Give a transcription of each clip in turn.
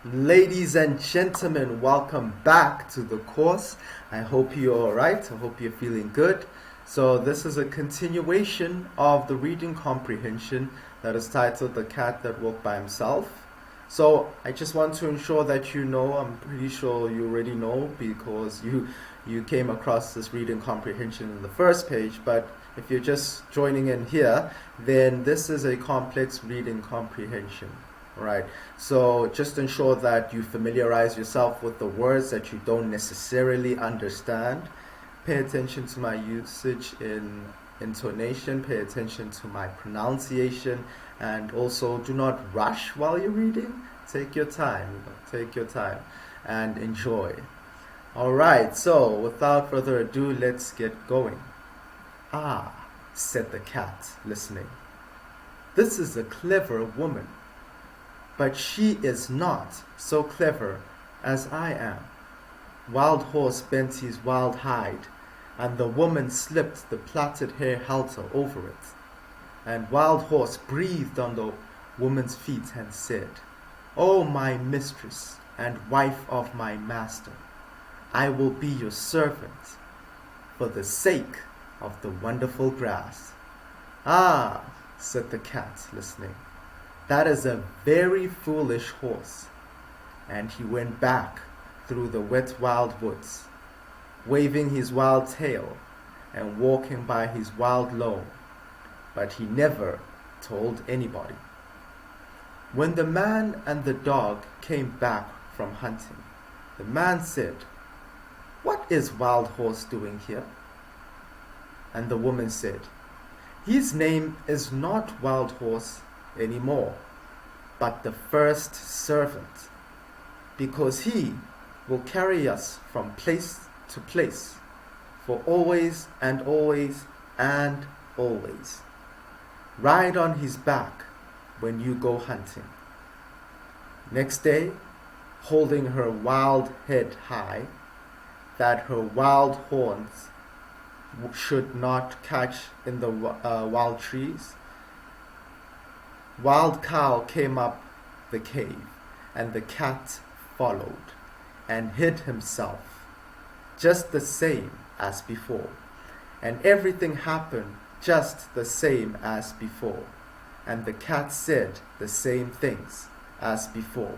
Ladies and gentlemen, welcome back to the course. I hope you're alright. I hope you're feeling good. So, this is a continuation of the reading comprehension that is titled The Cat That Walked by Himself. So, I just want to ensure that you know, I'm pretty sure you already know because you came across this reading comprehension in the first page, but if you're just joining in here, then this is a complex reading comprehension. Right. So just ensure that you familiarize yourself with the words that you don't necessarily understand. Pay attention to my usage in intonation, pay attention to my pronunciation, and also do not rush while you're reading. Take your time, and enjoy. All right, so without further ado, let's get going. Ah, said the cat, listening. This is a clever woman. But she is not so clever as I am. Wild Horse bent his wild hide, and the woman slipped the plaited hair halter over it. And Wild Horse breathed on the woman's feet and said, "O my mistress and wife of my master, I will be your servant for the sake of the wonderful grass." "Ah," said the cat, listening. "That is a very foolish horse." And he went back through the wet wild woods, waving his wild tail and walking by his wild lone, but he never told anybody. When the man and the dog came back from hunting, the man said, "What is Wild Horse doing here?" And the woman said, "His name is not Wild Horse anymore, but the first servant, because he will carry us from place to place for always and always and always. Ride on his back when you go hunting." Next day, holding her wild head high, that her wild horns should not catch in the wild trees, Wild Cow came up the cave, and the cat followed and hid himself, just the same as before. And everything happened just the same as before. And the cat said the same things as before.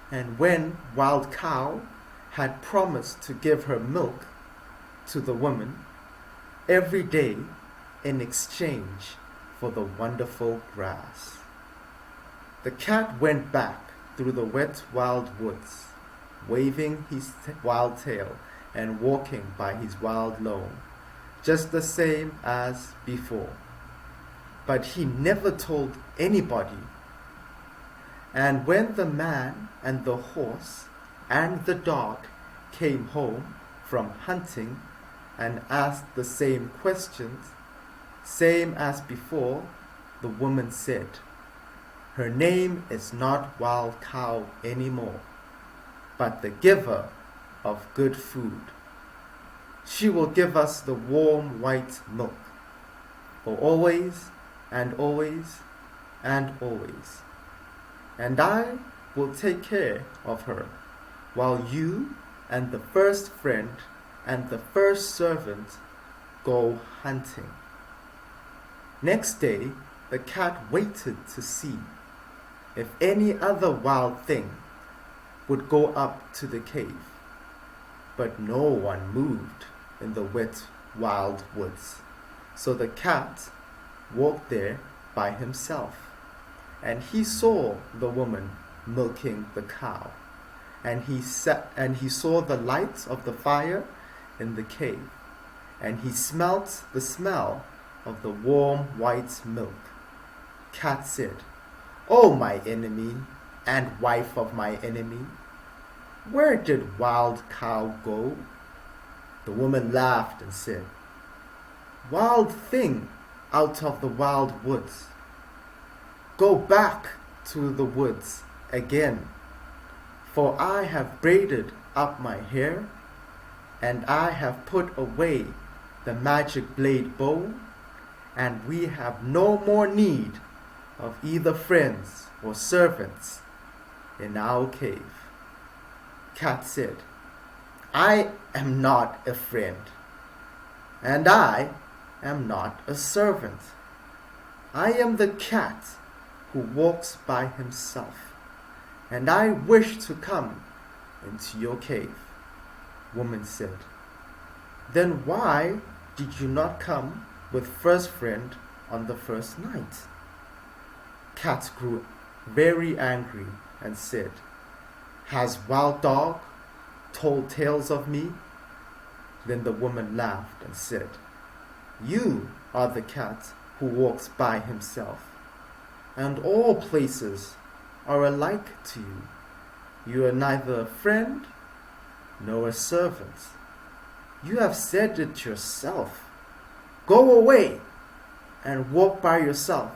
And when Wild Cow had promised to give her milk to the woman every day in exchange for the wonderful grass, the cat went back through the wet wild woods, waving his wild tail and walking by his wild lone, just the same as before. But he never told anybody. And when the man and the horse and the dog came home from hunting and asked the same questions, same as before, the woman said, "Her name is not Wild Cow anymore, but the giver of good food. She will give us the warm white milk for always and always and always. And I will take care of her while you and the first friend and the first servant go hunting." Next day, the cat waited to see if any other wild thing would go up to the cave. But no one moved in the wet wild woods. So the cat walked there by himself, and he saw the woman milking the cow, and he saw the light of the fire in the cave, and he smelt the smell of the warm white milk. Cat said, "Oh, my enemy and wife of my enemy, where did Wild Cow go?" The woman laughed and said, "Wild thing out of the wild woods, go back to the woods again, for I have braided up my hair, and I have put away the magic blade bow, and we have no more need of either friends or servants. in our cave. Cat said, I am not a friend, and I am not a servant. I am the cat who walks by himself, and I wish to come into your cave. Woman said, then why did you not come with first friend on the first night? Cat grew very angry and said, has wild dog told tales of me? Then the woman laughed and said, you are the cat who walks by himself, and all places are alike to you. You are neither a friend nor a servant. You have said it yourself. Go away and walk by yourself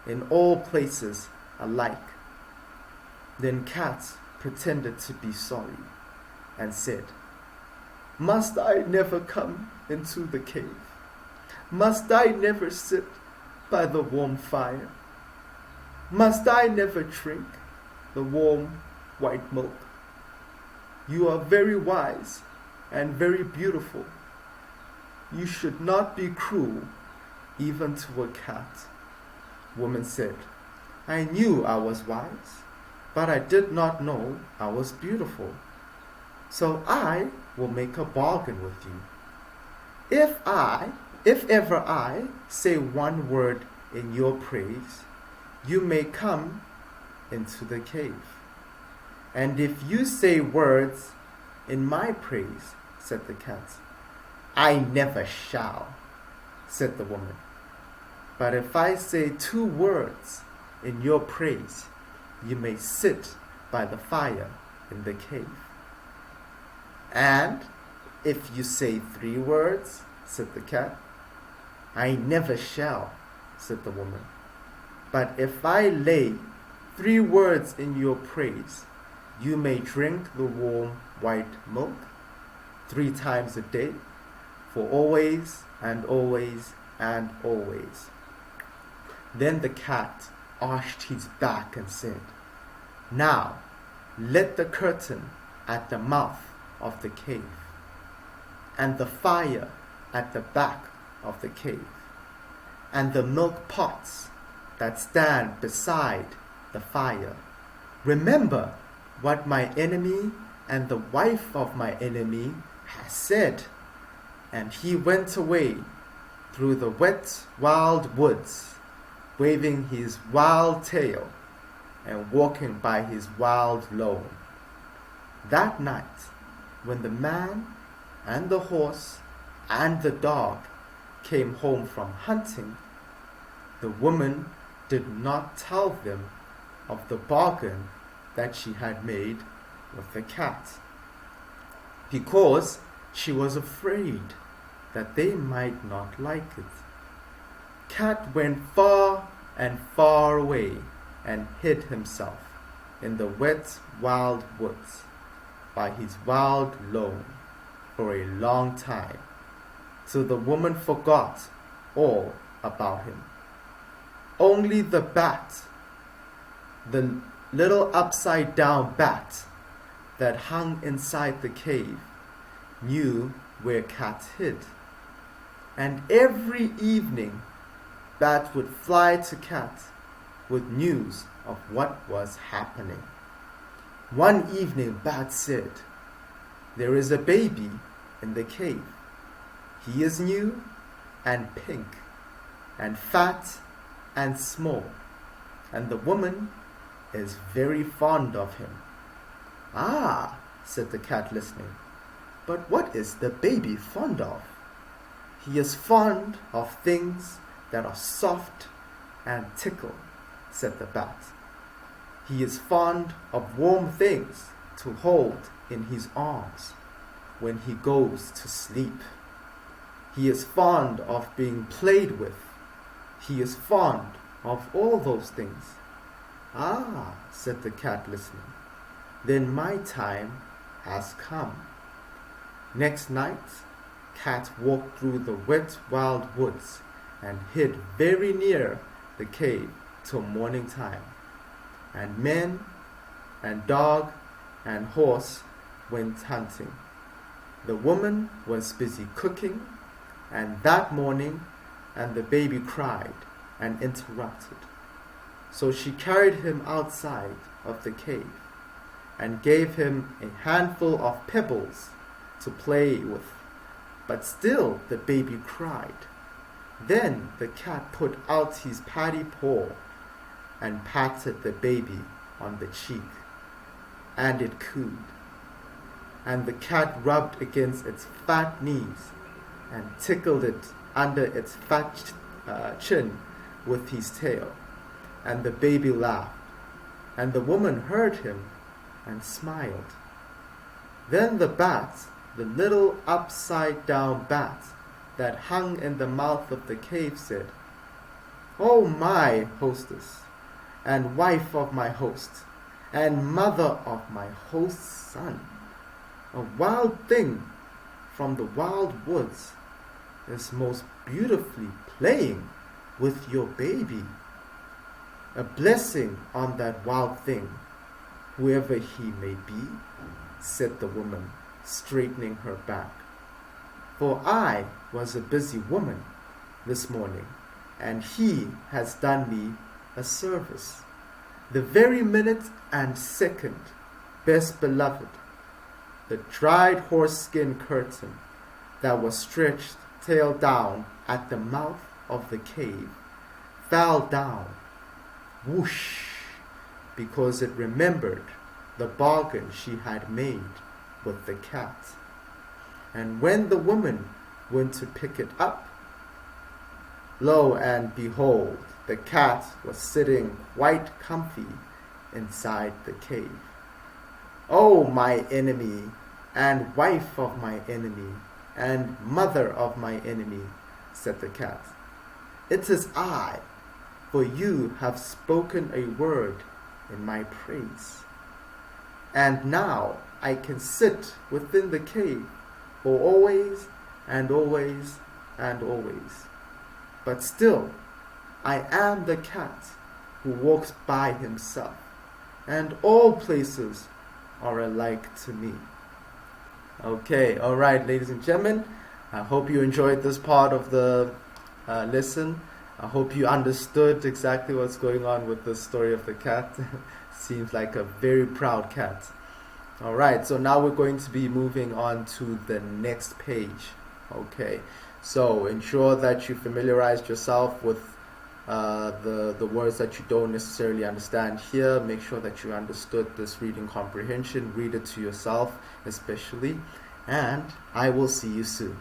in all places alike. Then Cat pretended to be sorry and said, must I never come into the cave? Must I never sit by the warm fire? Must I never drink the warm white milk? You are very wise and very beautiful. You should not be cruel even to a cat. Woman said, I knew I was wise, but I did not know I was beautiful. So I will make a bargain with you. If ever I say one word in your praise, you may come into the cave. And if you say words in my praise, said the cat, I never shall, said the woman. But if I say 2 words in your praise, you may sit by the fire in the cave. And if you say 3 words, said the cat, I never shall, said the woman. But if I lay 3 words in your praise, you may drink the warm white milk 3 times a day, for always and always and always. Then the cat arched his back and said, now let the curtain at the mouth of the cave, and the fire at the back of the cave, and the milk pots that stand beside the fire. Remember what my enemy and the wife of my enemy has said. And he went away through the wet, wild woods, waving his wild tail and walking by his wild lone. That night, when the man and the horse and the dog came home from hunting, the woman did not tell them of the bargain that she had made with the cat, because she was afraid that they might not like it. Cat went far and far away and hid himself in the wet, wild woods by his wild lone for a long time, till the woman forgot all about him. Only the bat, the little upside-down bat that hung inside the cave, knew where Cat hid. And every evening, Bat would fly to Cat with news of what was happening. One evening, Bat said, there is a baby in the cave. He is new and pink and fat and small, and the woman is very fond of him. Ah, said the cat, listening, but what is the baby fond of? He is fond of things that are soft and tickle, said the bat. He is fond of warm things to hold in his arms when he goes to sleep. He is fond of being played with. He is fond of all those things. Ah, said the cat, listening, then my time has come. Next night, Cat walked through the wet, wild woods and hid very near the cave till morning time. And men and dog and horse went hunting. The woman was busy cooking, and that morning, and the baby cried and interrupted. So she carried him outside of the cave and gave him a handful of pebbles to play with. But still the baby cried. Then the cat put out his patty paw and patted the baby on the cheek, and it cooed. And the cat rubbed against its fat knees and tickled it under its fat chin with his tail. And the baby laughed, and the woman heard him and smiled. Then the bat, the little upside-down bat that hung in the mouth of the cave, said, "Oh, my hostess, and wife of my host, and mother of my host's son, a wild thing from the wild woods is most beautifully playing with your baby. A blessing on that wild thing, whoever he may be," said the woman, straightening her back. "For I was a busy woman this morning, and he has done me a service. The very minute and second, best beloved, the dried horse skin curtain that was stretched tail down at the mouth of the cave fell down, whoosh, because it remembered the bargain she had made with the cat. And when the woman went to pick it up, lo and behold, the cat was sitting quite comfy inside the cave. "Oh, my enemy, and wife of my enemy, and mother of my enemy," said the cat, "it is I, for you have spoken a word in my praise. And now I can sit within the cave for always and always and always. But still, I am the cat who walks by himself, and all places are alike to me." Okay, all right, ladies and gentlemen, I hope you enjoyed this part of the lesson. I hope you understood exactly what's going on with the story of the cat. Seems like a very proud cat. All right, so now we're going to be moving on to the next page. Okay, so ensure that you familiarized yourself with the words that you don't necessarily understand here. Make sure that you understood this reading comprehension. Read it to yourself especially, and I will see you soon.